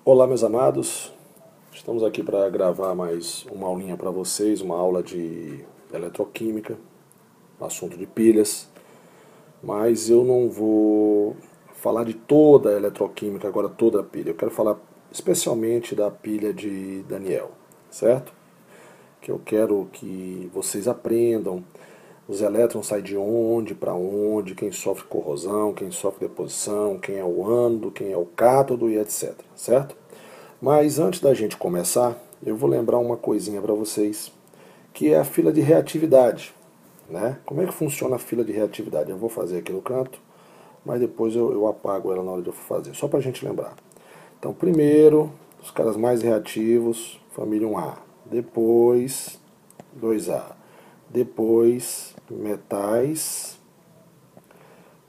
Olá, meus amados, estamos aqui para gravar mais uma aulinha para vocês, uma aula de eletroquímica, assunto de pilhas, mas eu não vou falar de toda a eletroquímica, agora toda a pilha, eu quero falar especialmente da pilha de Daniel, certo? Que eu quero que vocês aprendam os elétrons saem de onde, para onde, quem sofre corrosão, quem sofre deposição, quem é o ânodo, quem é o cátodo e etc, certo? Mas antes da gente começar, eu vou lembrar uma coisinha para vocês, que é a fila de reatividade, né? Como é que funciona a fila de reatividade? Eu vou fazer aqui no canto, mas depois eu apago ela na hora de eu fazer, só para a gente lembrar. Então, primeiro, os caras mais reativos, família 1A, depois 2A, depois metais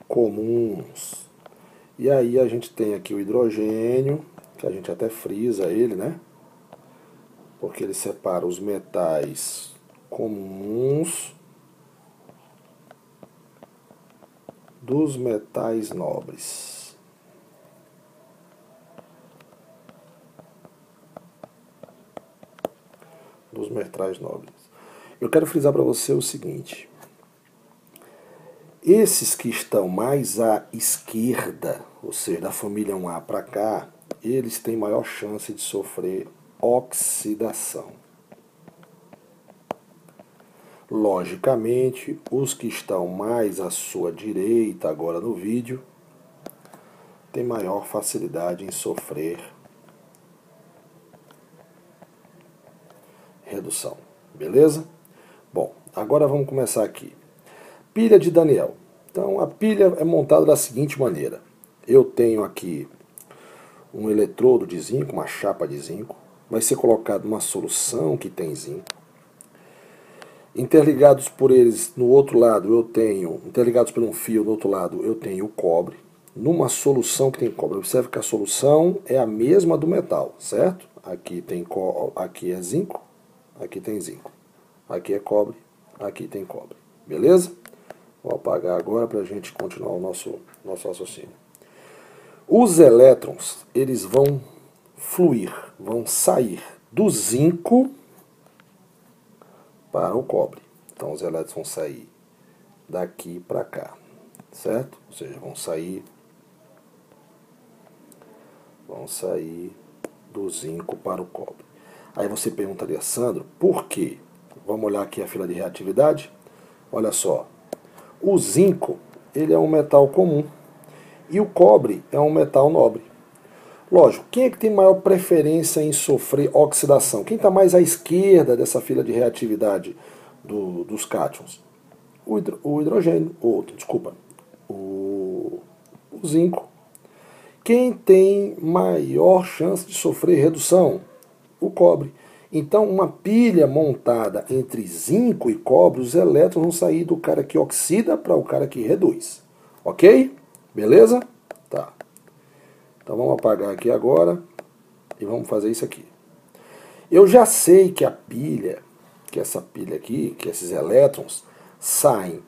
comuns. E aí a gente tem aqui o hidrogênio, que a gente até frisa ele, né? Porque ele separa os metais comuns dos metais nobres. Dos metais nobres. Eu quero frisar para você o seguinte: esses que estão mais à esquerda, ou seja, da família 1A para cá, eles têm maior chance de sofrer oxidação. Logicamente, os que estão mais à sua direita agora no vídeo têm maior facilidade em sofrer redução. Beleza? Bom, agora vamos começar aqui. Pilha de Daniel. Então, a pilha é montada da seguinte maneira. Eu tenho aqui um eletrodo de zinco, uma chapa de zinco. Vai ser colocado uma solução que tem zinco. Interligados por eles, no outro lado, eu tenho, interligados por um fio, no outro lado, eu tenho o cobre. Numa solução que tem cobre, observe que a solução é a mesma do metal, certo? Aqui é zinco, aqui tem zinco. Aqui é cobre, aqui tem cobre. Beleza? Vou apagar agora para a gente continuar o nosso raciocínio. Os elétrons, eles vão fluir, vão sair do zinco para o cobre. Então os elétrons vão sair daqui para cá, certo? Ou seja, vão sair do zinco para o cobre. Aí você perguntaria, Sandro, por quê? Vamos olhar aqui a fila de reatividade. Olha só, o zinco, ele é um metal comum e o cobre é um metal nobre. Lógico, quem é que tem maior preferência em sofrer oxidação? Quem está mais à esquerda dessa fila de reatividade dos cátions? O hidrogênio, o zinco. Quem tem maior chance de sofrer redução? O cobre. Então, uma pilha montada entre zinco e cobre, os elétrons vão sair do cara que oxida para o cara que reduz. Ok? Beleza? Tá. Então vamos apagar aqui agora e vamos fazer isso aqui. Eu já sei que a pilha, que essa pilha aqui, que esses elétrons saem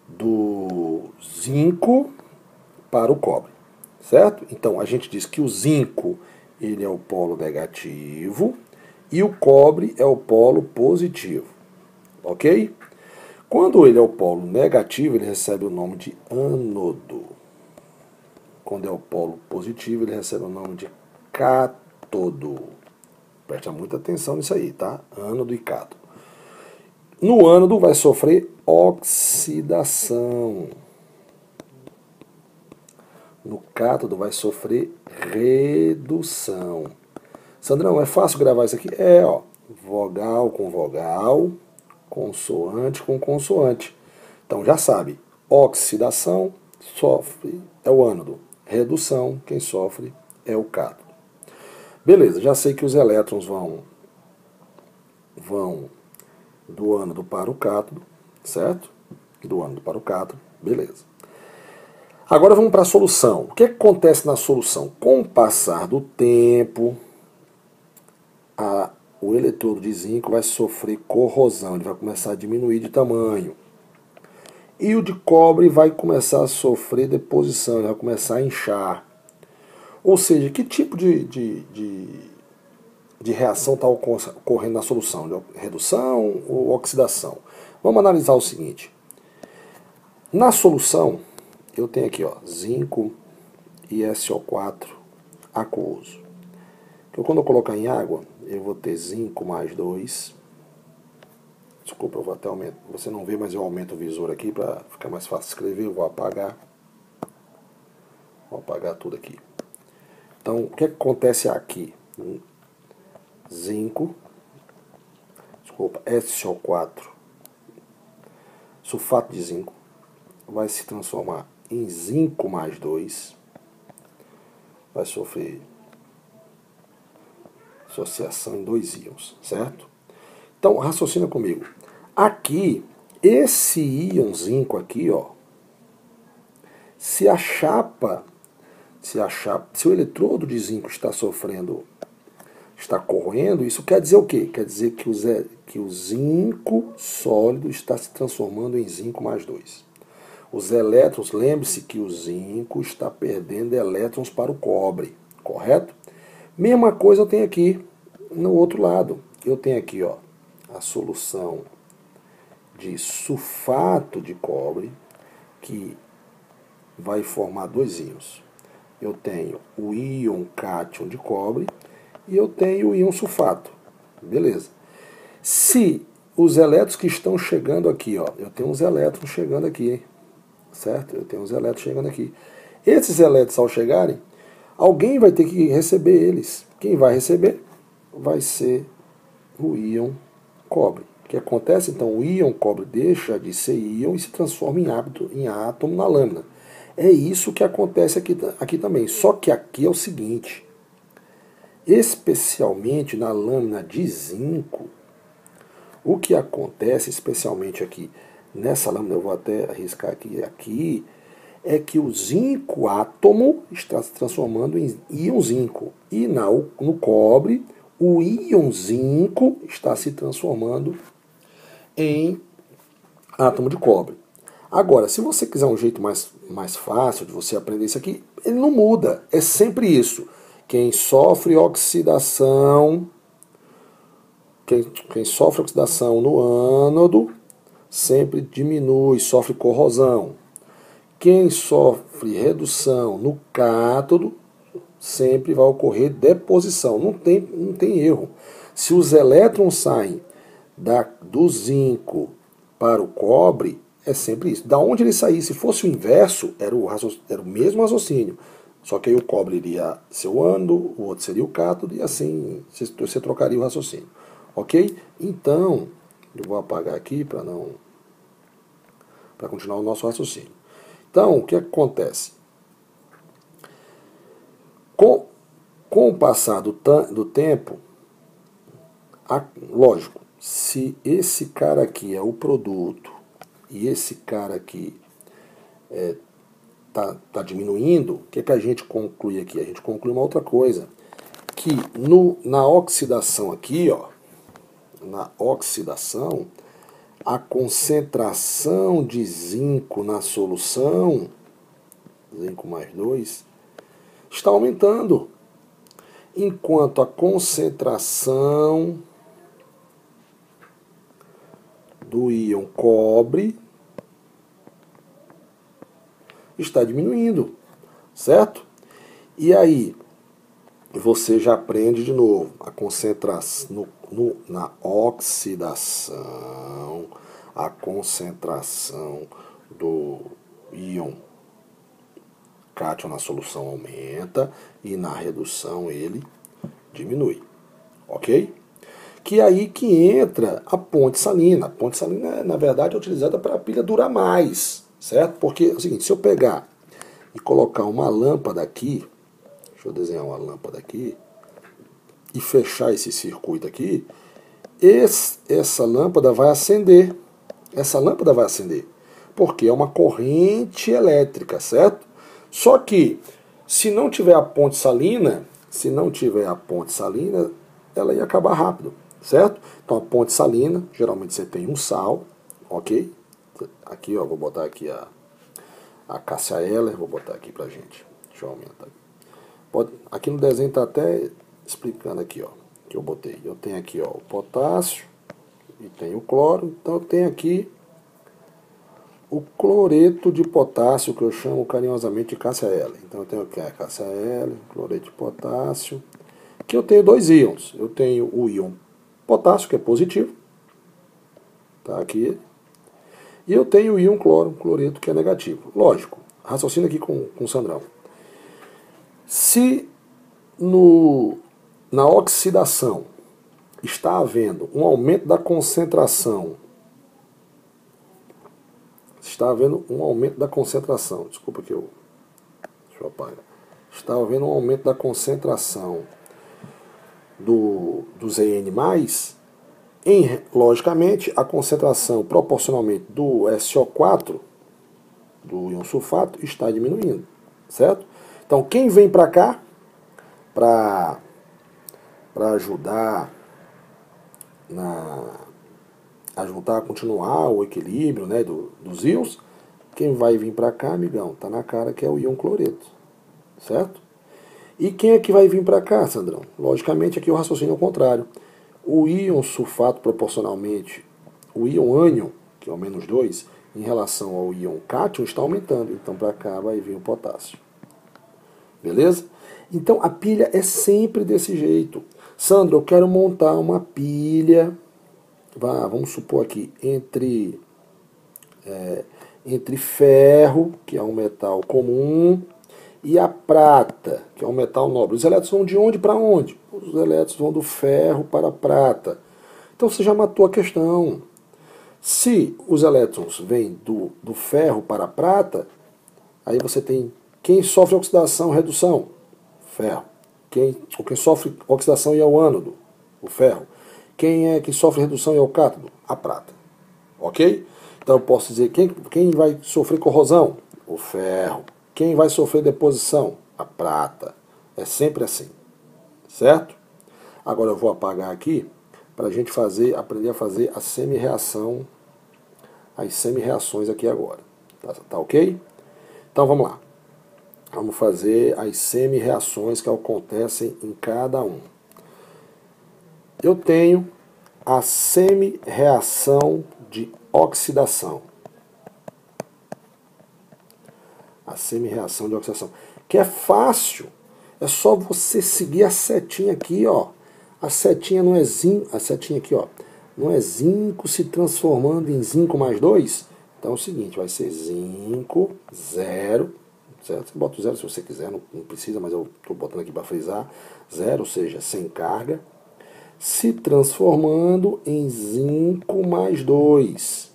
do zinco para o cobre, certo? Então a gente diz que o zinco ele é o polo negativo e o cobre é o polo positivo, ok? Quando ele é o polo negativo, ele recebe o nome de ânodo. Quando é o polo positivo, ele recebe o nome de cátodo. Presta muita atenção nisso aí, tá? Ânodo e cátodo. No ânodo vai sofrer oxidação. No cátodo vai sofrer redução. Sandrão, é fácil gravar isso aqui? É, ó. Vogal com vogal, consoante com consoante. Então já sabe, oxidação sofre é o ânodo. Redução, quem sofre é o cátodo. Beleza, já sei que os elétrons vão do ânodo para o cátodo, certo? Do ânodo para o cátodo, beleza. Agora vamos para a solução. O que acontece na solução? Com o passar do tempo, o eletrodo de zinco vai sofrer corrosão, ele vai começar a diminuir de tamanho. E o de cobre vai começar a sofrer deposição, ele vai começar a inchar. Ou seja, que tipo de reação está ocorrendo na solução? De redução ou oxidação? Vamos analisar o seguinte. Na solução, eu tenho aqui ó, zinco e SO4 aquoso. Então, quando eu colocar em água, eu vou ter zinco mais 2. Desculpa, eu vou até aumentar. Você não vê, mas eu aumento o visor aqui para ficar mais fácil de escrever. Eu vou apagar. Vou apagar tudo aqui. Então, o que acontece aqui? Zinco, desculpa, SO4, sulfato de zinco, vai se transformar em zinco mais 2, vai sofrer associação em 2 íons, certo? Então, raciocina comigo. Aqui, esse íon zinco aqui, ó, se o eletrodo de zinco está corroendo, isso quer dizer o quê? Quer dizer que o zinco sólido está se transformando em zinco mais 2. Os elétrons, lembre-se que o zinco está perdendo elétrons para o cobre, correto? Mesma coisa eu tenho aqui no outro lado. Eu tenho aqui ó, a solução de sulfato de cobre, que vai formar 2 íons. Eu tenho o íon cátion de cobre e eu tenho o íon sulfato. Beleza. Se os elétrons que estão chegando aqui, ó, eu tenho uns elétrons chegando aqui, certo? Eu tenho uns elétrons chegando aqui. Esses elétrons, ao chegarem, alguém vai ter que receber eles. Quem vai receber vai ser o íon cobre. O que acontece, então? O íon cobre deixa de ser íon e se transforma em átomo na lâmina. É isso que acontece aqui também. Só que aqui é o seguinte, especialmente na lâmina de zinco, o que acontece, especialmente aqui nessa lâmina, eu vou até arriscar aqui, é que o zinco átomo está se transformando em íon zinco. E no cobre, o íon zinco está se transformando em átomo de cobre. Agora, se você quiser um jeito mais fácil de você aprender isso aqui, ele não muda. É sempre isso. Quem sofre oxidação, quem sofre oxidação no ânodo, sempre diminui, sofre corrosão. Quem sofre redução no cátodo, sempre vai ocorrer deposição. Não tem erro. Se os elétrons saem do zinco para o cobre, é sempre isso. Da onde ele sair, se fosse o inverso, era o mesmo raciocínio. Só que aí o cobre iria ser o ânodo, o outro seria o cátodo, e assim você trocaria o raciocínio. Ok? Então, eu vou apagar aqui para continuar o nosso raciocínio. Então, o que acontece? Com o passar do tempo, lógico, se esse cara aqui é o produto e esse cara aqui tá diminuindo, o que a gente conclui aqui? A gente conclui uma outra coisa, que na oxidação aqui, ó, na oxidação, a concentração de zinco na solução, zinco mais 2, está aumentando, enquanto a concentração do íon cobre está diminuindo, certo? E aí, você já aprende de novo a concentração na oxidação, a concentração do íon cátion na solução aumenta e na redução ele diminui, ok? Que é aí que entra a ponte salina. A ponte salina, na verdade, é utilizada para a pilha durar mais, certo? Porque é o seguinte, se eu pegar e colocar uma lâmpada aqui, deixa eu desenhar uma lâmpada aqui, e fechar esse circuito aqui, essa lâmpada vai acender. Essa lâmpada vai acender, porque é uma corrente elétrica, certo? Só que, se não tiver a ponte salina, ela ia acabar rápido, certo? Então a ponte salina, geralmente você tem um sal, ok? Aqui, ó, vou botar aqui a Cássia Eller, vou botar aqui pra gente. Deixa eu aumentar aqui. Aqui no desenho está até explicando aqui, ó, que eu botei. Eu tenho aqui, ó, o potássio e tenho o cloro. Então eu tenho aqui o cloreto de potássio, que eu chamo carinhosamente de KCl. Então eu tenho aqui a KCl, cloreto de potássio, que eu tenho dois íons. Eu tenho o íon potássio, que é positivo, tá aqui, e eu tenho o íon cloreto, que é negativo. Lógico, raciocina aqui com o Sandrão. Se na oxidação está havendo um aumento da concentração, desculpa que deixa eu apagar. Está havendo um aumento da concentração dos EN+, logicamente, a concentração proporcionalmente do SO4, do íon sulfato, está diminuindo, certo? Então, quem vem para cá para ajudar a continuar o equilíbrio, né, dos íons, quem vai vir para cá, amigão, tá na cara que é o íon cloreto, certo? E quem é que vai vir para cá, Sandrão? Logicamente, aqui o raciocínio é o contrário. O íon sulfato, proporcionalmente, o íon ânion, que é o -2, em relação ao íon cátion, está aumentando. Então, para cá vai vir o potássio. Beleza? Então, a pilha é sempre desse jeito. Sandro, eu quero montar uma pilha, vamos supor aqui, entre ferro, que é um metal comum, e a prata, que é um metal nobre. Os elétrons vão de onde para onde? Os elétrons vão do ferro para a prata. Então você já matou a questão. Se os elétrons vêm do ferro para a prata, aí você tem quem sofre oxidação e redução? Ferro. Quem sofre oxidação e é o ânodo? O ferro. Quem é que sofre redução e é o cátodo? A prata. Ok? Então eu posso dizer quem vai sofrer corrosão? O ferro. Quem vai sofrer deposição? A prata. É sempre assim. Certo? Agora eu vou apagar aqui para a gente aprender a fazer a semi-reação, as semi-reações aqui agora. Tá ok? Então vamos lá. Vamos fazer as semi-reações que acontecem em cada um. Eu tenho a semi-reação de oxidação. A semi-reação de oxidação, que é fácil. É só você seguir a setinha aqui, ó. A setinha não é zinco, a setinha aqui, ó, não é zinco se transformando em zinco mais 2? Então é o seguinte, vai ser zinco, 0, certo? Você bota o 0 se você quiser, não precisa, mas eu estou botando aqui para frisar. 0, ou seja, sem carga, se transformando em zinco mais 2.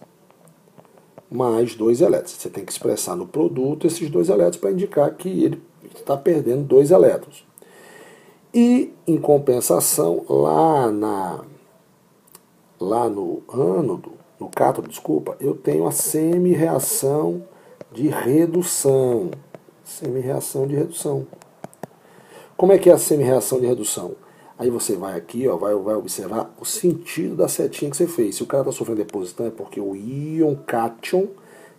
Mais 2 elétrons. Você tem que expressar no produto esses 2 elétrons para indicar que ele está perdendo 2 elétrons. E, em compensação, lá no ânodo, no cátodo, desculpa, eu tenho a semi-reação de redução. Semi-reação de redução. Como é que é a semi-reação de redução? Aí você vai aqui, ó, vai observar o sentido da setinha que você fez. Se o cara está sofrendo deposição, é porque o íon cátion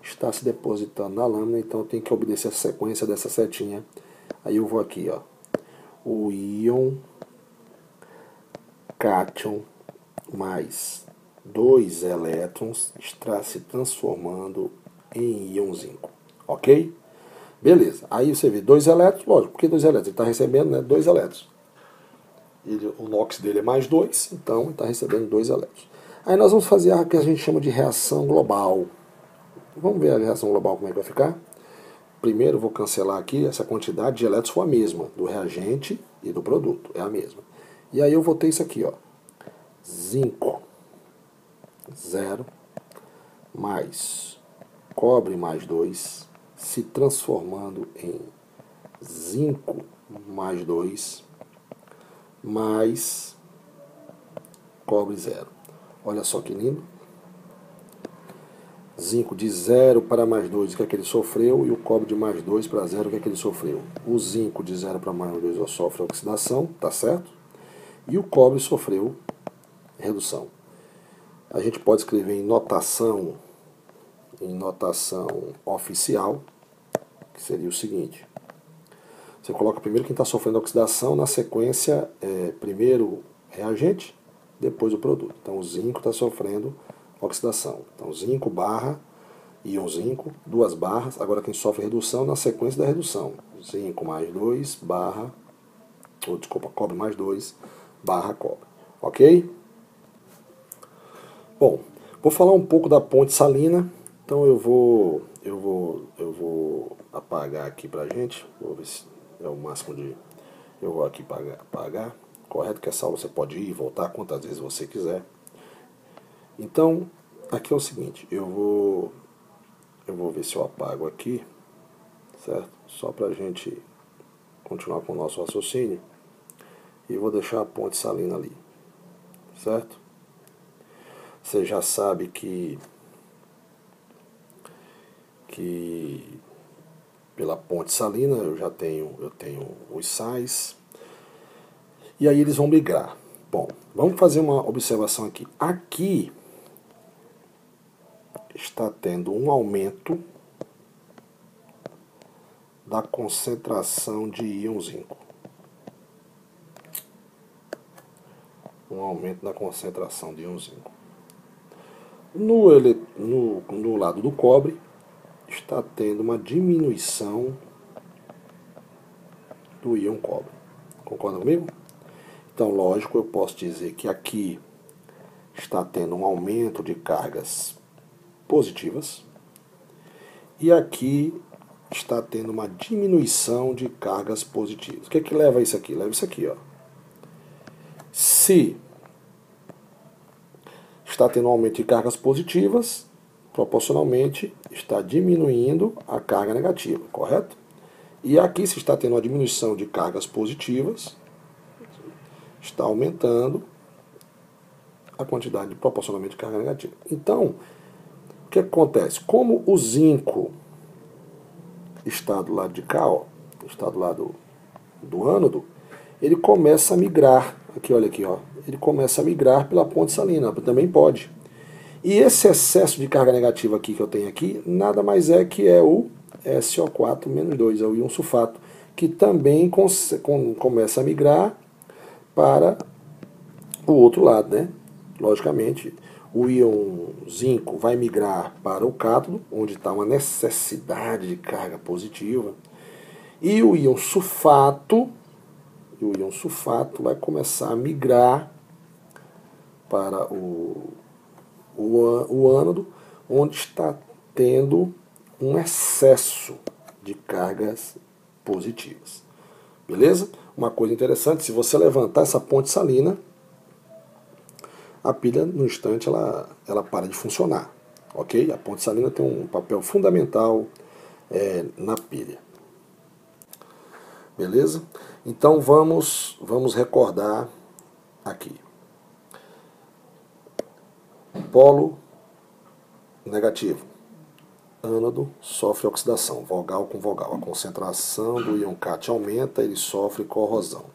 está se depositando na lâmina, então tem que obedecer a sequência dessa setinha. Aí eu vou aqui, ó, o íon cátion mais 2 elétrons está se transformando em íon zinco, ok? Beleza, aí você vê 2 elétrons, lógico, porque 2 elétrons? Ele está recebendo, né, 2 elétrons. O NOx dele é mais 2, então ele está recebendo 2 elétrons. Aí nós vamos fazer a que a gente chama de reação global. Vamos ver a reação global como é que vai ficar? Primeiro eu vou cancelar aqui, essa quantidade de elétrons foi a mesma, do reagente e do produto, é a mesma. E aí eu vou ter isso aqui, ó, zinco, 0, mais cobre mais 2, se transformando em zinco mais 2, mais cobre 0. Olha só que lindo. Zinco de 0 para mais 2, o que é que ele sofreu, e o cobre de mais 2 para 0, o que é que ele sofreu. O zinco de 0 para mais 2 sofre oxidação, tá certo? E o cobre sofreu redução. A gente pode escrever em notação oficial, que seria o seguinte. Você coloca primeiro quem está sofrendo oxidação, na sequência, primeiro reagente, depois o produto. Então o zinco está sofrendo oxidação. Então zinco barra íon zinco, 2 barras. Agora quem sofre redução na sequência da redução. Zinco mais 2 barra, cobre mais 2 barra cobre. Ok? Bom, vou falar um pouco da ponte salina. Então eu vou apagar aqui pra gente. Vou ver se é o máximo de... Eu vou aqui apagar. Correto que essa aula você pode ir e voltar quantas vezes você quiser. Então, aqui é o seguinte, eu vou ver se eu apago aqui, certo? Só pra gente continuar com o nosso raciocínio. E vou deixar a ponte salina ali, certo? Você já sabe que pela ponte salina eu tenho os sais, e aí eles vão migrar. Bom, vamos fazer uma observação aqui. Aqui está tendo um aumento da concentração de íon zinco. Um aumento da concentração de íon zinco. No lado do cobre, está tendo uma diminuição do íon cobre. Concorda comigo? Então, lógico, eu posso dizer que aqui está tendo um aumento de cargas positivas e aqui está tendo uma diminuição de cargas positivas. O que é que leva a isso aqui? Leva isso aqui, ó. Se está tendo um aumento de cargas positivas, proporcionalmente está diminuindo a carga negativa, correto? E aqui, se está tendo uma diminuição de cargas positivas, está aumentando a quantidade proporcionalmente de carga negativa. Então, o que acontece? Como o zinco está do lado de cá, ó, está do lado do ânodo, ele começa a migrar. Aqui, olha aqui, ó, ele começa a migrar pela ponte salina, também pode. E esse excesso de carga negativa aqui que eu tenho aqui, nada mais é que é o SO4-2, é o íon sulfato, que também começa a migrar para o outro lado, né? Logicamente, o íon zinco vai migrar para o cátodo, onde está uma necessidade de carga positiva, e o íon sulfato vai começar a migrar para o ânodo, onde está tendo um excesso de cargas positivas. Beleza? Uma coisa interessante, se você levantar essa ponte salina, a pilha, no instante, ela para de funcionar. Ok? A ponte salina tem um papel fundamental na pilha. Beleza? Então vamos recordar aqui. Polo negativo. Ânodo sofre oxidação, vogal com vogal. A concentração do íon CAT aumenta, ele sofre corrosão.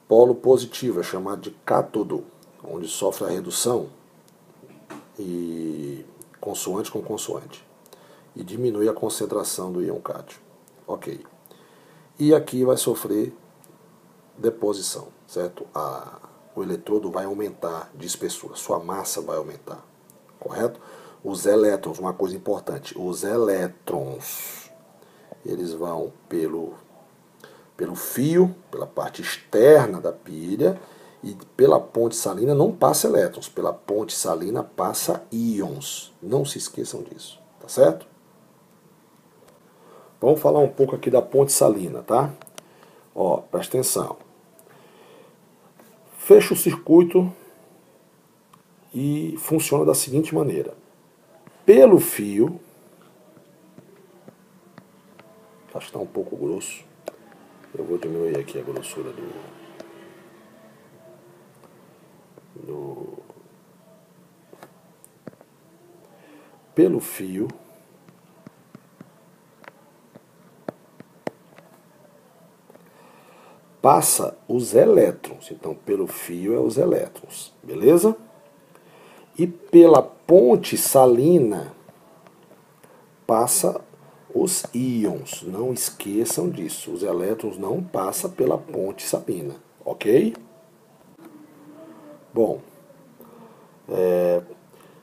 Polo positivo é chamado de cátodo, onde sofre a redução, e consoante com consoante, e diminui a concentração do íon CAT. Ok. E aqui vai sofrer deposição, certo? O eletrodo vai aumentar de espessura, sua massa vai aumentar, correto? Os elétrons, uma coisa importante, os elétrons, eles vão pelo fio, pela parte externa da pilha, e pela ponte salina não passa elétrons, pela ponte salina passa íons. Não se esqueçam disso, tá certo? Vamos falar um pouco aqui da ponte salina, tá? Ó, presta atenção. Fecha o circuito e funciona da seguinte maneira. Pelo fio, acho que está um pouco grosso, eu vou diminuir aqui a grossura pelo fio, passa os elétrons. Então, pelo fio é os elétrons, beleza? E pela ponte salina passa os íons. Não esqueçam disso. Os elétrons não passam pela ponte salina, ok? Bom,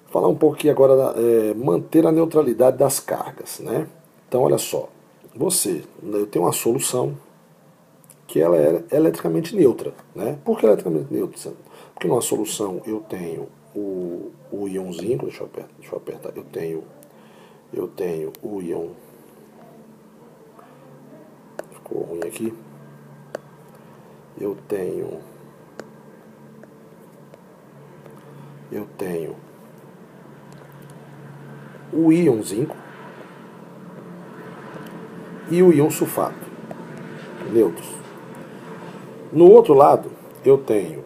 falar um pouco aqui agora, manter a neutralidade das cargas, né? Então, olha só, eu tenho uma solução que ela é eletricamente neutra, né? Por que eletricamente neutra? Porque numa solução eu tenho o íon zinco, deixa eu apertar, eu tenho o íon, ficou ruim aqui, eu tenho o íon zinco e o íon sulfato, neutros. No outro lado, eu tenho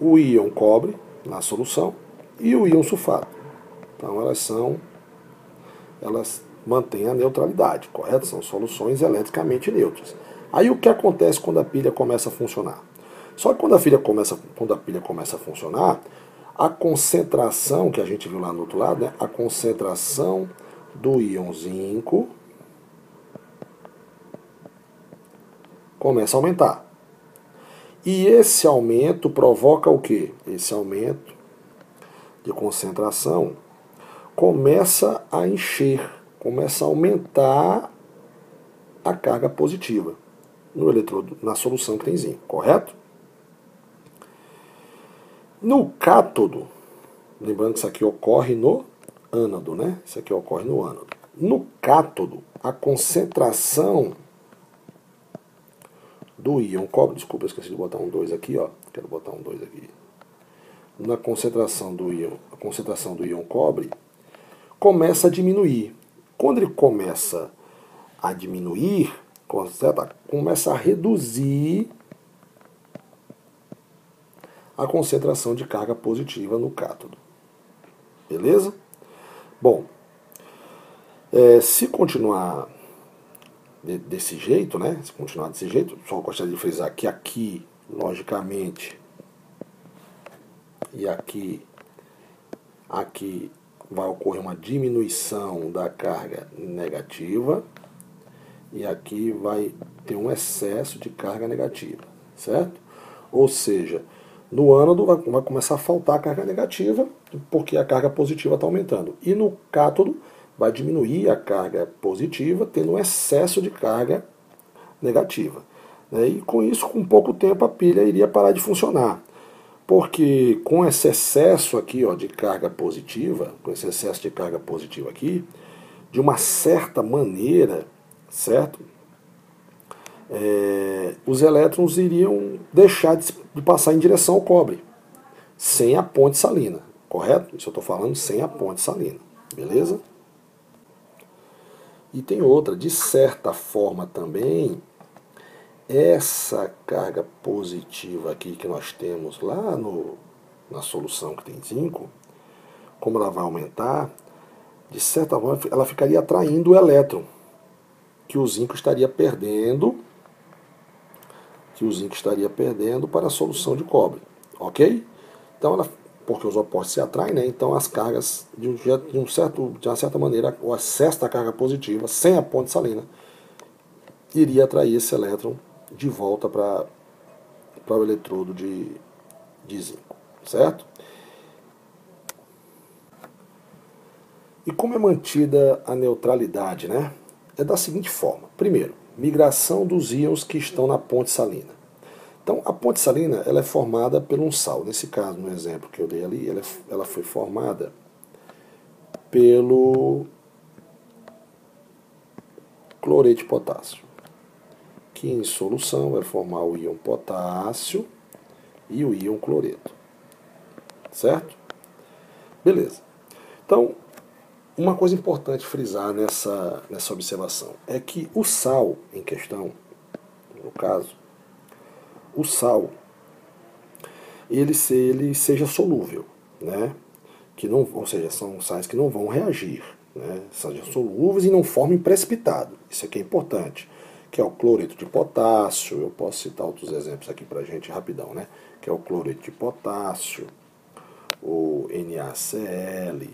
o íon cobre na solução e o íon sulfato. Então elas mantêm a neutralidade, correto? São soluções eletricamente neutras. Aí o que acontece quando a pilha começa a funcionar? Só que quando a pilha começa a funcionar, a concentração que a gente viu lá no outro lado, né, a concentração do íon zinco começa a aumentar. E esse aumento provoca o quê? Esse aumento de concentração começa a encher, começa a aumentar a carga positiva no eletrodo, na solução que tem zinco, correto? No cátodo, lembrando que isso aqui ocorre no ânodo, né? Isso aqui ocorre no ânodo. No cátodo, a concentração do íon cobre, desculpa, eu esqueci de botar um 2 aqui, ó. Quero botar um 2 aqui. Na concentração do íon, a concentração do íon cobre começa a diminuir. Quando ele começa a diminuir, começa a reduzir a concentração de carga positiva no cátodo. Beleza? Bom, se continuar desse jeito, né? Se continuar desse jeito, só gostaria de frisar que aqui, logicamente, e aqui vai ocorrer uma diminuição da carga negativa e aqui vai ter um excesso de carga negativa, certo? Ou seja, no ânodo vai começar a faltar a carga negativa porque a carga positiva está aumentando. E no cátodo vai diminuir a carga positiva, tendo um excesso de carga negativa. E com isso, com pouco tempo, a pilha iria parar de funcionar. Porque com esse excesso aqui, ó, de carga positiva, aqui, de uma certa maneira, certo? Os elétrons iriam deixar de passar em direção ao cobre, sem a ponte salina, correto? Isso eu estou falando sem a ponte salina, beleza? E tem outra, de certa forma também, essa carga positiva aqui que nós temos lá na solução que tem zinco, como ela vai aumentar, de certa forma ela ficaria atraindo o elétron que o zinco estaria perdendo para a solução de cobre, ok? Então porque os opostos se atraem, né? Então as cargas, de uma certa maneira, o excesso da carga positiva, sem a ponte salina, iria atrair esse elétron de volta para o eletrodo de zinco, certo? E como é mantida a neutralidade, né? É da seguinte forma. Primeiro, migração dos íons que estão na ponte salina. Então, a ponte salina ela é formada por um sal. Nesse caso, no exemplo que eu dei ali, ela foi formada pelo cloreto de potássio, que em solução vai formar o íon potássio e o íon cloreto. Certo? Beleza. Então, uma coisa importante frisar nessa observação é que o sal em questão, no caso, o sal, ele seja solúvel, né? Ou seja, são sais que não vão reagir, né? Sejam solúveis e não formem precipitado. Isso aqui é importante, que é o cloreto de potássio. Eu posso citar outros exemplos aqui para a gente rapidão, né? Que é o cloreto de potássio, o NaCl,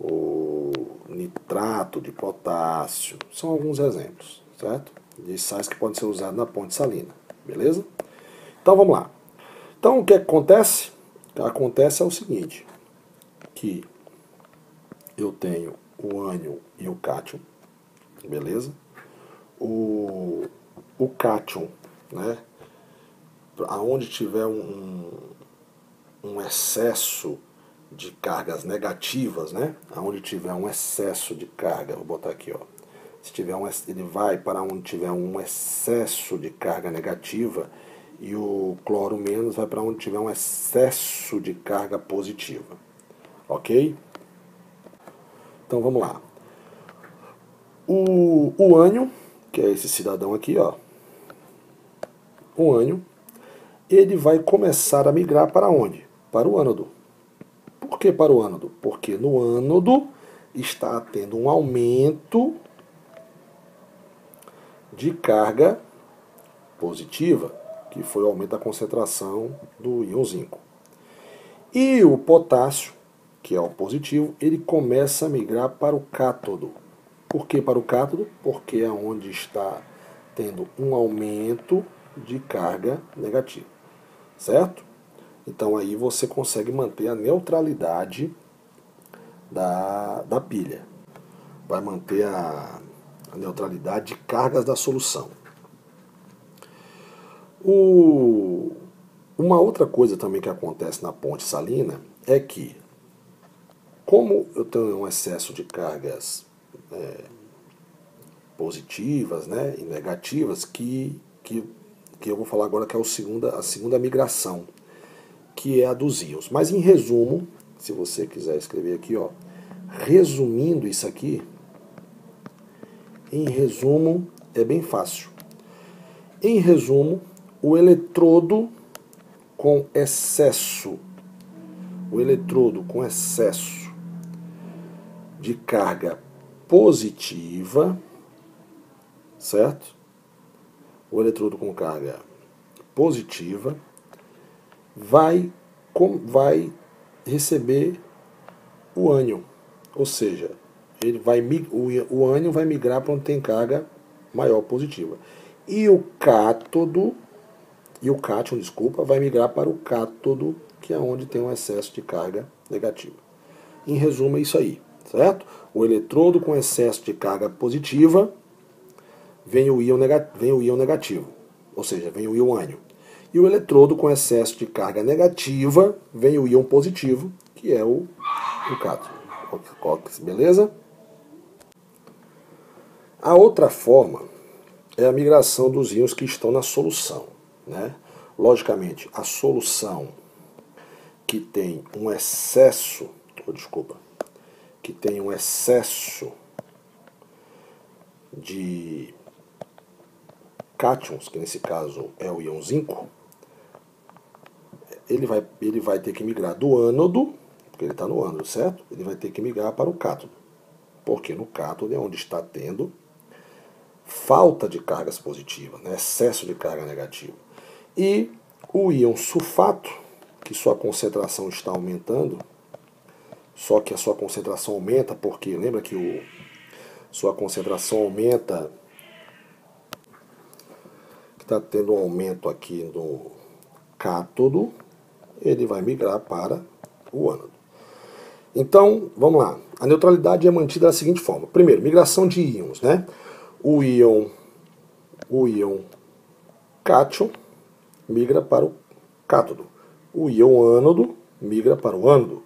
o nitrato de potássio. São alguns exemplos, certo? De sais que podem ser usados na ponte salina, beleza? Então vamos lá. Então o que acontece? O que acontece é o seguinte, que eu tenho o ânion e o cátion, beleza? O cátion, né? Aonde tiver um excesso de cargas negativas, né? Aonde tiver um excesso de carga, vou botar aqui, ó. Se tiver ele vai para onde tiver um excesso de carga negativa e o cloro menos vai para onde tiver um excesso de carga positiva, ok? Então vamos lá. O ânion, que é esse cidadão aqui, ó. O ânion, ele vai começar a migrar para onde? Para o ânodo. Por que para o ânodo? Porque no ânodo está tendo um aumento de carga positiva, que foi o aumento da concentração do íon zinco. E o potássio, que é o positivo, ele começa a migrar para o cátodo. Por que para o cátodo? Porque é onde está tendo um aumento de carga negativa, certo? Então aí você consegue manter a neutralidade da pilha. Vai manter a neutralidade de cargas da solução. Uma outra coisa também que acontece na ponte salina é que, como eu tenho um excesso de cargas positivas, né, e negativas, que eu vou falar agora que é a segunda migração, que é a dos íons. Mas em resumo, se você quiser escrever aqui, ó, resumindo isso aqui, em resumo, é bem fácil. Em resumo, o eletrodo com excesso de carga positiva, certo? O eletrodo com carga positiva vai receber o ânion, ou seja, o ânion vai migrar para onde tem carga maior positiva. E o cátodo, cátion, vai migrar para o cátodo, que é onde tem um excesso de carga negativa. Em resumo, é isso aí, certo? O eletrodo com excesso de carga positiva vem o íon negativo, ou seja, vem o íon ânion. E o eletrodo com excesso de carga negativa vem o íon positivo, que é o cátion. Beleza? A outra forma é a migração dos íons que estão na solução, né? Logicamente, a solução que tem um excesso, de cátions, que nesse caso é o íon zinco, ele vai ter que migrar do ânodo, porque ele está no ânodo, certo? Ele vai ter que migrar para o cátodo, porque no cátodo é onde está tendo falta de cargas positivas, né? Excesso de carga negativa. E o íon sulfato, que sua concentração está aumentando, só que a sua concentração aumenta porque, lembra que sua concentração aumenta, que está tendo um aumento aqui no cátodo, ele vai migrar para o ânodo. Então, vamos lá. A neutralidade é mantida da seguinte forma. Primeiro, migração de íons, né? O íon cátion migra para o cátodo. O íon ânodo migra para o ânodo.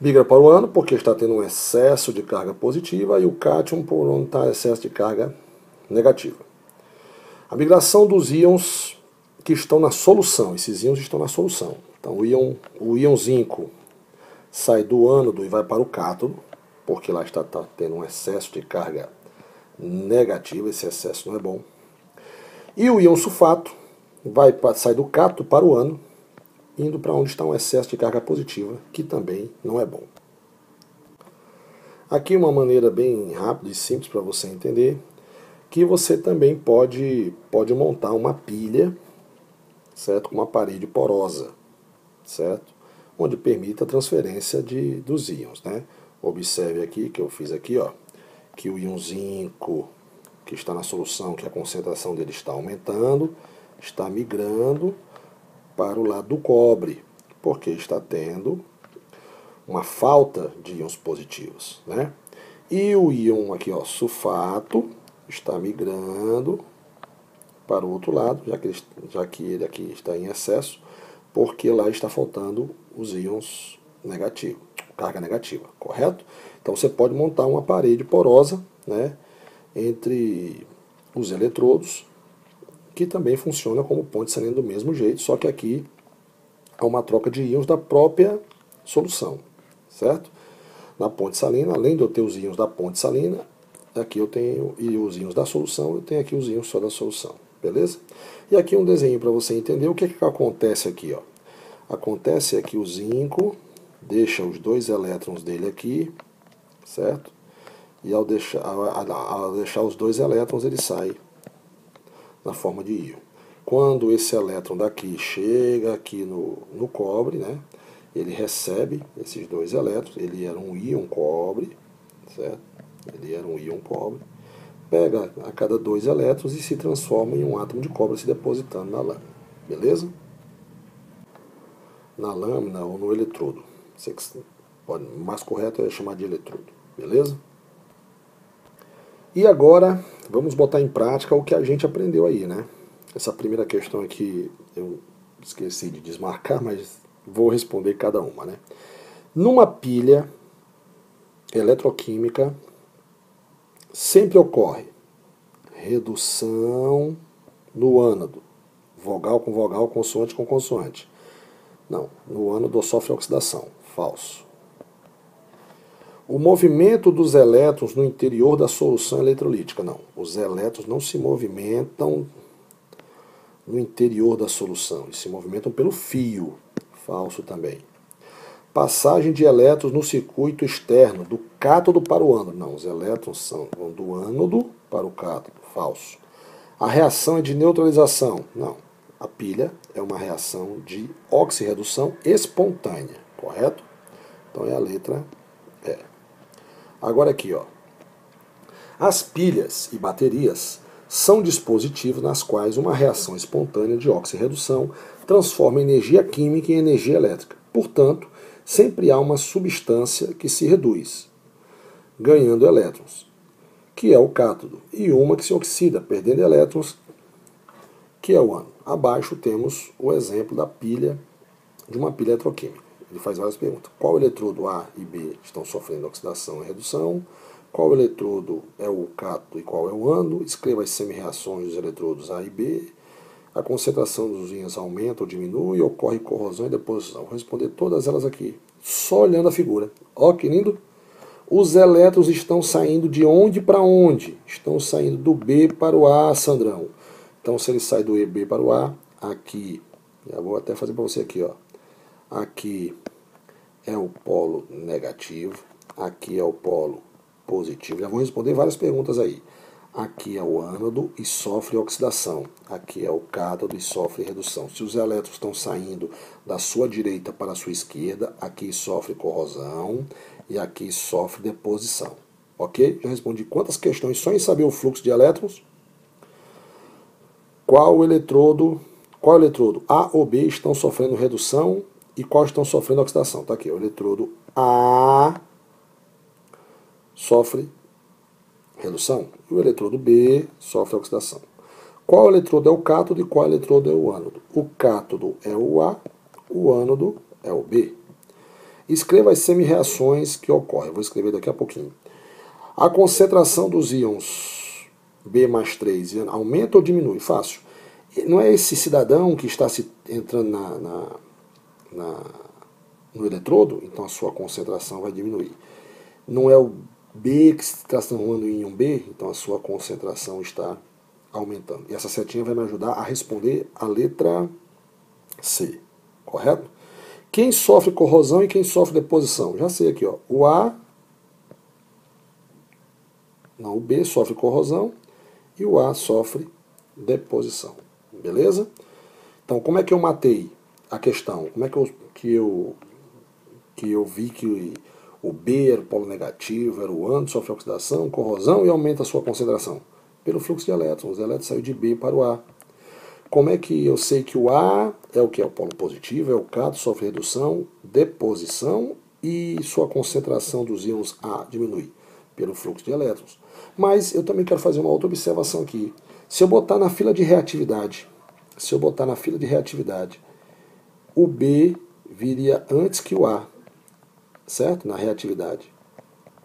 Migra para o ânodo porque está tendo um excesso de carga positiva e o cátion por onde está excesso de carga negativa. A migração dos íons que estão na solução. Esses íons estão na solução. Então o íon zinco sai do ânodo e vai para o cátodo, porque lá está tendo um excesso de carga negativa, esse excesso não é bom. E o íon sulfato sai do cátodo para o ânodo, indo para onde está um excesso de carga positiva, que também não é bom. Aqui uma maneira bem rápida e simples para você entender, que você também pode montar uma pilha, certo? Com uma parede porosa, certo? Onde permita a transferência dos íons, né? Observe aqui que eu fiz aqui, ó, que o íon zinco que está na solução, que a concentração dele está aumentando, está migrando para o lado do cobre, porque está tendo uma falta de íons positivos, né? E o íon aqui, ó, sulfato, está migrando para o outro lado, já que ele aqui está em excesso, porque lá está faltando os íons negativos, carga negativa, correto? Então você pode montar uma parede porosa, né, entre os eletrodos, que também funciona como ponte salina do mesmo jeito, só que aqui há uma troca de íons da própria solução, certo? Na ponte salina, além de eu ter os íons da ponte salina, aqui eu tenho e os íons da solução, eu tenho aqui os íons só da solução, beleza? E aqui um desenho para você entender o que acontece aqui, ó. Acontece que o zinco deixa os 2 elétrons dele aqui, certo? E ao deixar os 2 elétrons, ele sai na forma de íon. Quando esse elétron daqui chega aqui no cobre, né, ele recebe esses 2 elétrons, ele era um íon cobre, certo? Ele era um íon cobre, pega a cada 2 elétrons e se transforma em um átomo de cobre se depositando na lâmina, beleza? Na lâmina ou no eletrodo. O mais correto é chamar de eletrodo, beleza? E agora, vamos botar em prática o que a gente aprendeu aí, né? Essa primeira questão aqui eu esqueci de desmarcar, mas vou responder cada uma, né? Numa pilha eletroquímica, sempre ocorre redução no ânodo, vogal com vogal, consoante com consoante. Não, no ânodo sofre oxidação, falso. O movimento dos elétrons no interior da solução eletrolítica. Não, os elétrons não se movimentam no interior da solução, eles se movimentam pelo fio. Falso também. Passagem de elétrons no circuito externo, do cátodo para o ânodo. Não, os elétrons vão do ânodo para o cátodo. Falso. A reação é de neutralização. Não, a pilha é uma reação de oxirredução espontânea. Correto? Então é a letra E. Agora aqui, ó. As pilhas e baterias são dispositivos nas quais uma reação espontânea de oxirredução transforma energia química em energia elétrica. Portanto, sempre há uma substância que se reduz, ganhando elétrons, que é o cátodo, e uma que se oxida, perdendo elétrons, que é o ânodo. Abaixo temos o exemplo da pilha, de uma pilha eletroquímica. Ele faz várias perguntas. Qual eletrodo A e B estão sofrendo oxidação e redução? Qual eletrodo é o cátodo e qual é o ânodo? Escreva as semi-reações dos eletrodos A e B. A concentração dos íons aumenta ou diminui, ocorre corrosão e deposição. Vou responder todas elas aqui, só olhando a figura. Ó, que lindo! Os elétrons estão saindo de onde para onde? Estão saindo do B para o A, Sandrão. Então, se ele sai do EB para o A, aqui, já vou até fazer para você aqui, ó. Aqui é o polo negativo, aqui é o polo positivo. Já vou responder várias perguntas aí. Aqui é o ânodo e sofre oxidação. Aqui é o cátodo e sofre redução. Se os elétrons estão saindo da sua direita para a sua esquerda, aqui sofre corrosão e aqui sofre deposição. Ok? Já respondi quantas questões só em saber o fluxo de elétrons? Qual eletrodo A ou B estão sofrendo redução e qual estão sofrendo oxidação? Tá aqui, o eletrodo A sofre redução e o eletrodo B sofre oxidação. Qual eletrodo é o cátodo e qual eletrodo é o ânodo? O cátodo é o A, o ânodo é o B. Escreva as semi-reações que ocorrem. Eu vou escrever daqui a pouquinho. A concentração dos íons B mais 3 aumenta ou diminui? Fácil. Não é esse cidadão que está entrando no eletrodo? Então a sua concentração vai diminuir. Não é o B que se está transformando em íon B? Então a sua concentração está aumentando. E essa setinha vai me ajudar a responder a letra C. Correto? Quem sofre corrosão e quem sofre deposição? Já sei aqui, ó. O B sofre corrosão e o A sofre deposição. Beleza? Então, como é que eu matei a questão? Como é que eu vi que O B era o polo negativo, era o ânion, sofre oxidação, corrosão e aumenta a sua concentração. Pelo fluxo de elétrons. Os elétrons saíram de B para o A. Como é que eu sei que o A é o que? É o polo positivo, é o cátion, sofre redução, deposição e sua concentração dos íons A diminui pelo fluxo de elétrons. Mas eu também quero fazer uma outra observação aqui. Se eu botar na fila de reatividade, o B viria antes que o A, certo? Na reatividade.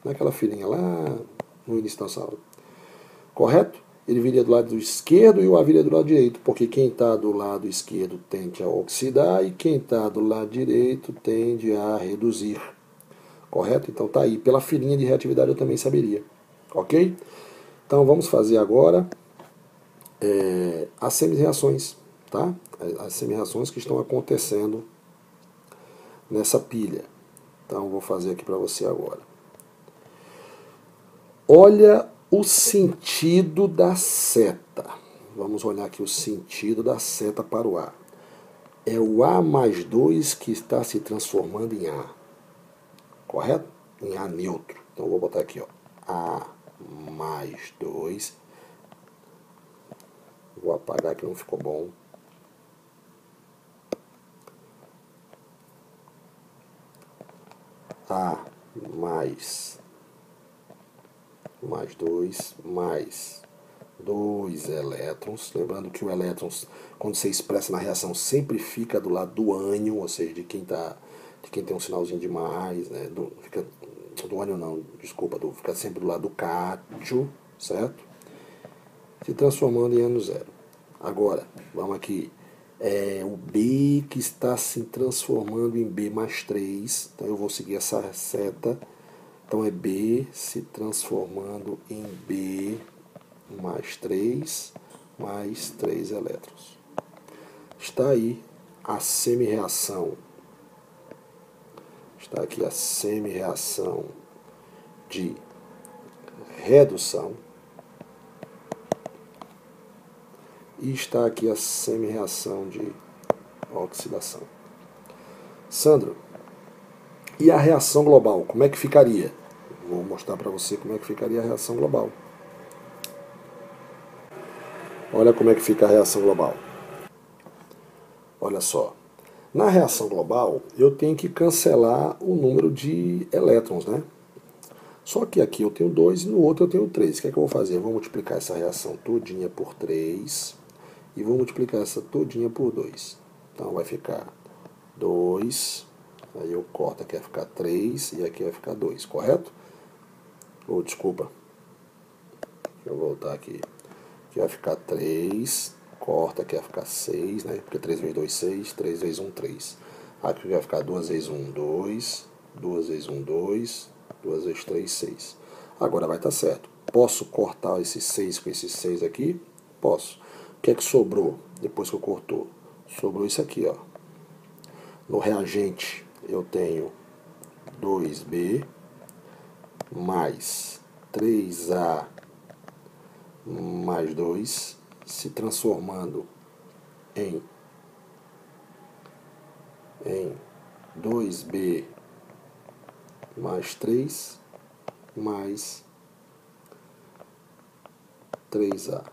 Naquela filinha lá no início da sala. Correto? Ele viria do lado esquerdo e o A viria do lado direito, porque quem está do lado esquerdo tende a oxidar e quem está do lado direito tende a reduzir. Correto? Então tá aí. Pela filinha de reatividade eu também saberia. Ok? Então vamos fazer agora as semi-reações, tá? As semi-reações que estão acontecendo nessa pilha. Então vou fazer aqui para você agora. Olha o sentido da seta. Vamos olhar aqui o sentido da seta para o A. É o A mais 2 que está se transformando em A. Correto? Em A neutro. Então eu vou botar aqui, ó. A mais 2. Vou apagar que não ficou bom. A mais 2 mais 2 elétrons. Lembrando que o elétrons, quando você expressa na reação, sempre fica do lado do ânion, ou seja, de quem tem um sinalzinho de mais, né? Do ânion não, desculpa, fica sempre do lado do cátion, certo? Se transformando em ânion zero. Agora, vamos aqui. O B que está se transformando em B mais 3. Então eu vou seguir essa seta. Então é B se transformando em B mais 3 elétrons. Está aí a semi-reação. Está aqui a semi-reação de redução. E está aqui a semi-reação de oxidação. Sandro, e a reação global, como é que ficaria? Vou mostrar para você como é que ficaria a reação global. Olha como é que fica a reação global. Olha só. Na reação global, eu tenho que cancelar o número de elétrons, né? Só que aqui eu tenho 2 e no outro eu tenho 3. O que é que eu vou fazer? Eu vou multiplicar essa reação todinha por 3 e vou multiplicar essa todinha por 2. Então vai ficar 2, aí eu corto, aqui vai ficar 3 e aqui vai ficar 2, correto? Ou desculpa, deixa eu voltar aqui. Aqui vai ficar 3, corta, aqui vai ficar 6, né? Porque 3 vezes 2, 6, 3 vezes 1, 3. Aqui vai ficar 2 vezes 1, 2, 2 vezes 1, 2, 2 vezes 3, 6. Agora vai estar certo. Posso cortar esse 6 com esse 6 aqui? Posso. O que é que sobrou depois que eu cortou? Sobrou isso aqui, ó. No reagente eu tenho 2B mais 3A mais 2 se transformando em 2B mais 3 mais 3A,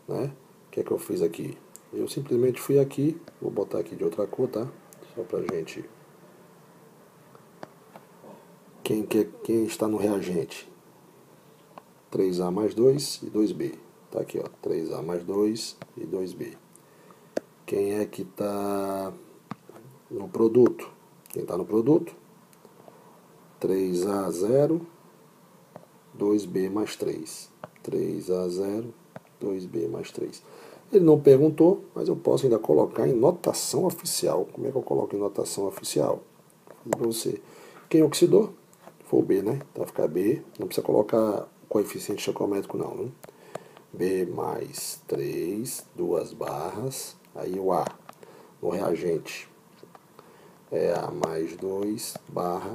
né? O que é que eu fiz aqui? Eu simplesmente fui aqui, vou botar aqui de outra cor, tá? Só pra gente... Quem está no reagente? 3A mais 2 e 2B. Tá aqui, ó, 3A mais 2 e 2B. Quem é que está no produto? Quem está no produto? 3A0, 2B mais 3. 3A0, 2B mais 3. Ele não perguntou, mas eu posso ainda colocar em notação oficial. Como é que eu coloco em notação oficial? Para você. Quem oxidou? Foi o B, né? Então vai ficar B. Não precisa colocar coeficiente estequiométrico não, né? B mais 3, 2 barras. Aí o A no reagente é A mais 2 barra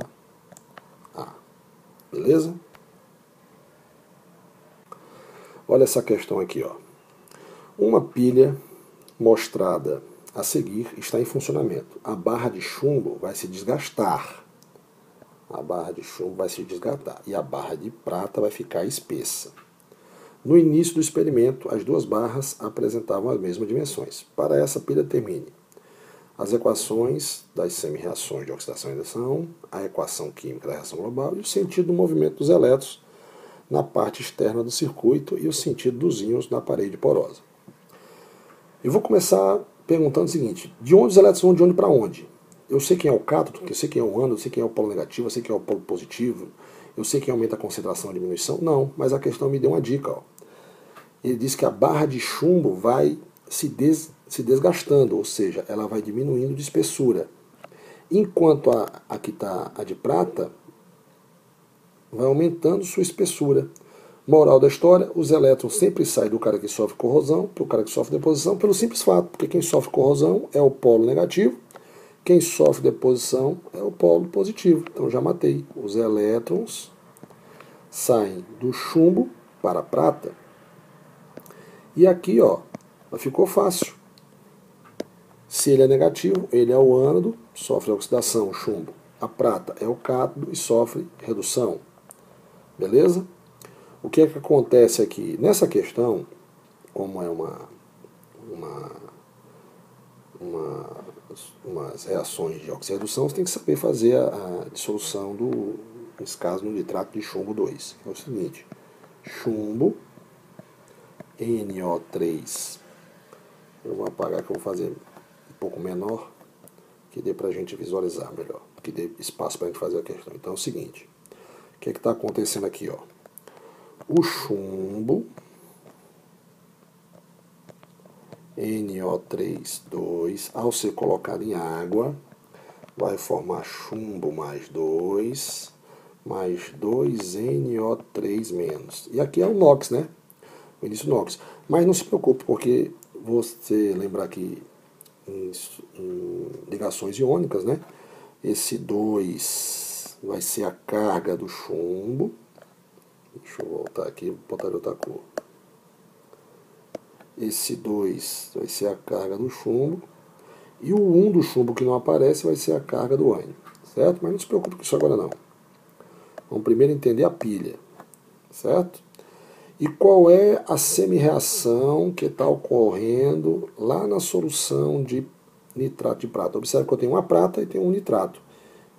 A. Beleza? Olha essa questão aqui, ó. Uma pilha mostrada a seguir está em funcionamento. A barra de chumbo vai se desgastar. A barra de chumbo vai se desgastar e a barra de prata vai ficar espessa. No início do experimento, as duas barras apresentavam as mesmas dimensões. Para essa pilha termine as equações das semi-reações de oxidação e redução, a equação química da reação global e o sentido do movimento dos elétrons na parte externa do circuito e o sentido dos íons na parede porosa. Eu vou começar perguntando o seguinte: de onde os elétrons vão de onde para onde? Eu sei quem é o cátodo, eu sei quem é o ânodo, eu sei quem é o polo negativo, eu sei quem é o polo positivo, eu sei quem aumenta a concentração ou diminuição? Não, mas a questão me deu uma dica. Ó. Ele diz que a barra de chumbo vai se desgastando, ou seja, ela vai diminuindo de espessura. Enquanto aqui está a de prata, vai aumentando sua espessura. Moral da história, os elétrons sempre saem do cara que sofre corrosão para o cara que sofre deposição pelo simples fato, porque quem sofre corrosão é o polo negativo, quem sofre deposição é o polo positivo. Então já matei. Os elétrons saem do chumbo para a prata. E aqui, ó, ficou fácil. Se ele é negativo, ele é o ânodo, sofre oxidação, chumbo. A prata é o cátodo e sofre redução. Beleza? O que é que acontece aqui? Nessa questão, como é umas reações de oxirredução, você tem que saber fazer a dissolução nesse caso, no nitrato de chumbo 2. É o seguinte: chumbo, NO3. Eu vou apagar que eu vou fazer um pouco menor, que dê para a gente visualizar melhor, que dê espaço para a gente fazer a questão. Então é o seguinte: o que está acontecendo aqui? Ó? O chumbo, NO3, ao ser colocado em água, vai formar chumbo mais 2 NO3 menos. E aqui é o NOx, né? O início NOx. Mas não se preocupe, porque você lembrar que em ligações iônicas, né? Esse 2 vai ser a carga do chumbo. Deixa eu voltar aqui e botar de outra cor. Esse 2 vai ser a carga do chumbo. E o 1 do chumbo que não aparece vai ser a carga do ânion. Certo? Mas não se preocupe com isso agora não. Vamos primeiro entender a pilha. Certo? E qual é a semi-reação que está ocorrendo lá na solução de nitrato de prata? Observe que eu tenho uma prata e tenho um nitrato.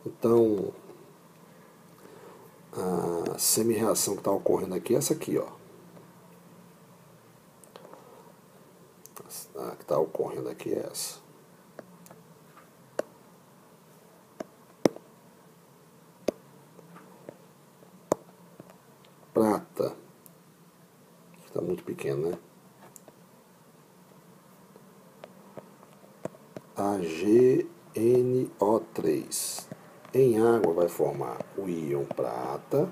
Então, a semi-reação que está ocorrendo aqui é essa aqui, ó. A que está ocorrendo aqui é essa. Prata. Está muito pequeno, né? AgNO3. Em água vai formar o íon prata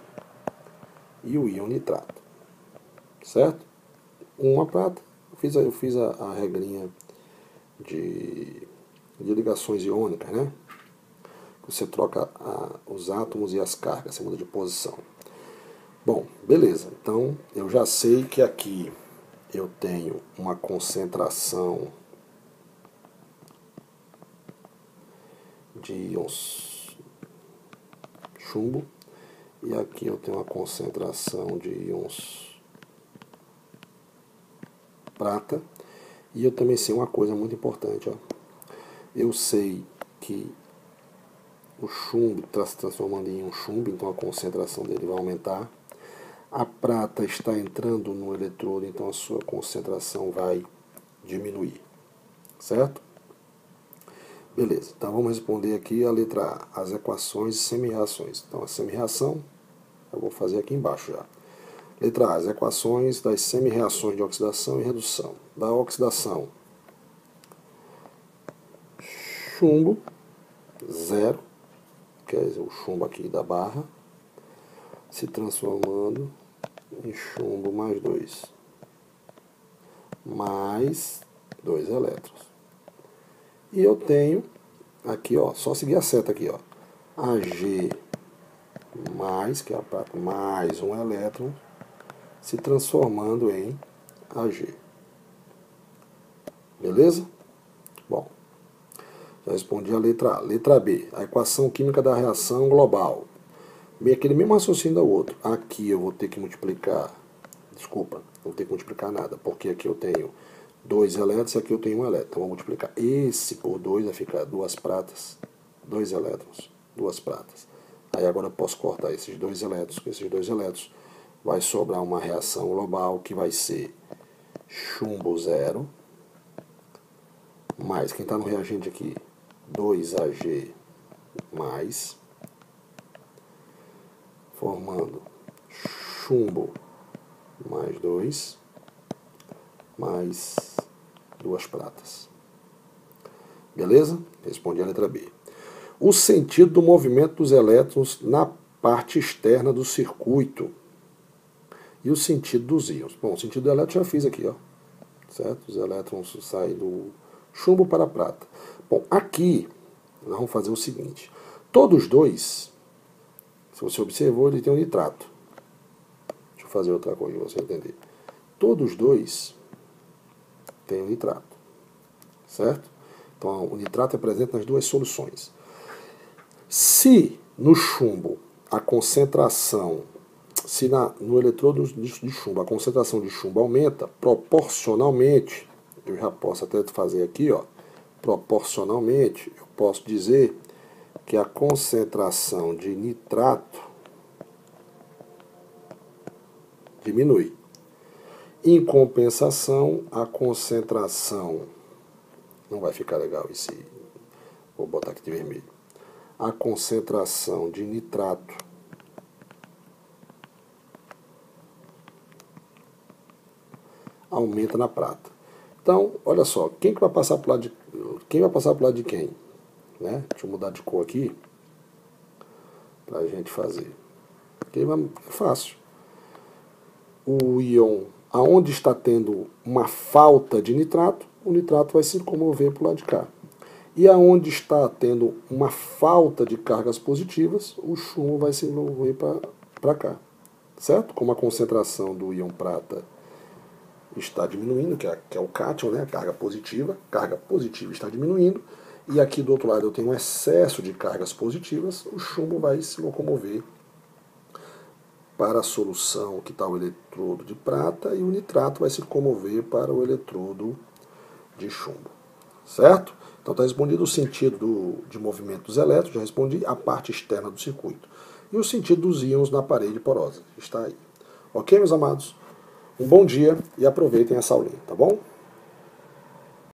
e o íon nitrato. Certo? Uma prata. Eu fiz a regrinha de ligações iônicas, né? Você troca os átomos e as cargas, você muda de posição. Bom, beleza. Então, eu já sei que aqui eu tenho uma concentração de íons chumbo e aqui eu tenho uma concentração de íons prata. E eu também sei uma coisa muito importante, ó. Eu sei que o chumbo está se transformando em um chumbo, então a concentração dele vai aumentar. A prata está entrando no eletrodo, então a sua concentração vai diminuir. Certo? Beleza, então vamos responder aqui a letra A, as equações e semi-reações. Então a semi-reação, eu vou fazer aqui embaixo já. Letra A, as equações das semi-reações de oxidação e redução. Da oxidação, chumbo, 0, que é o chumbo aqui da barra, se transformando em chumbo mais 2, mais 2 elétrons. E eu tenho aqui, ó, só seguir a seta aqui, ó, Ag mais, que é a prata, mais um elétron, se transformando em Ag. Beleza? Bom, já respondi a letra A. Letra B, a equação química da reação global. aquele mesmo raciocínio do outro. Aqui eu vou ter que multiplicar, desculpa, não vou ter que multiplicar nada, porque aqui eu tenho 2 elétrons e aqui eu tenho 1 elétron. Então vou multiplicar esse por 2, vai ficar 2 pratas, 2 elétrons, 2 pratas. Aí agora eu posso cortar esses 2 elétrons com esses 2 elétrons. Vai sobrar uma reação global que vai ser chumbo 0, mais, quem está no reagente aqui, 2Ag+, formando chumbo mais 2, mais 2 pratas. Beleza? Respondi a letra B. O sentido do movimento dos elétrons na parte externa do circuito. E o sentido dos íons. Bom, o sentido do elétron já fiz aqui, ó. Certo? Os elétrons saem do chumbo para a prata. Bom, aqui nós vamos fazer o seguinte. Todos dois, se você observou, ele tem um nitrato. Deixa eu fazer outra coisa para você entender. Todos dois têm um nitrato. Certo? Então, o nitrato é presente nas duas soluções. Se no chumbo a concentração, se no eletrodo de chumbo a concentração de chumbo aumenta, proporcionalmente, eu já posso até fazer aqui, ó, proporcionalmente, eu posso dizer que a concentração de nitrato diminui. Em compensação, a concentração, não vai ficar legal esse, vou botar aqui de vermelho, a concentração de nitrato aumenta na prata. Então, olha só, quem vai passar para o lado de quem? Né? Deixa eu mudar de cor aqui para a gente fazer. É fácil. O íon, aonde está tendo uma falta de nitrato, o nitrato vai se locomover para o lado de cá. E aonde está tendo uma falta de cargas positivas, o chumbo vai se mover para cá. Certo? Como a concentração do íon prata está diminuindo, que é o cátion, né? A carga positiva está diminuindo, e aqui do outro lado eu tenho um excesso de cargas positivas, o chumbo vai se locomover para a solução que está o eletrodo de prata, e o nitrato vai se locomover para o eletrodo de chumbo. Certo? Então está respondido o sentido de movimento dos elétrons, já respondi a parte externa do circuito. E o sentido dos íons na parede porosa, está aí. Ok, meus amados? Um bom dia e aproveitem essa aulinha, tá bom?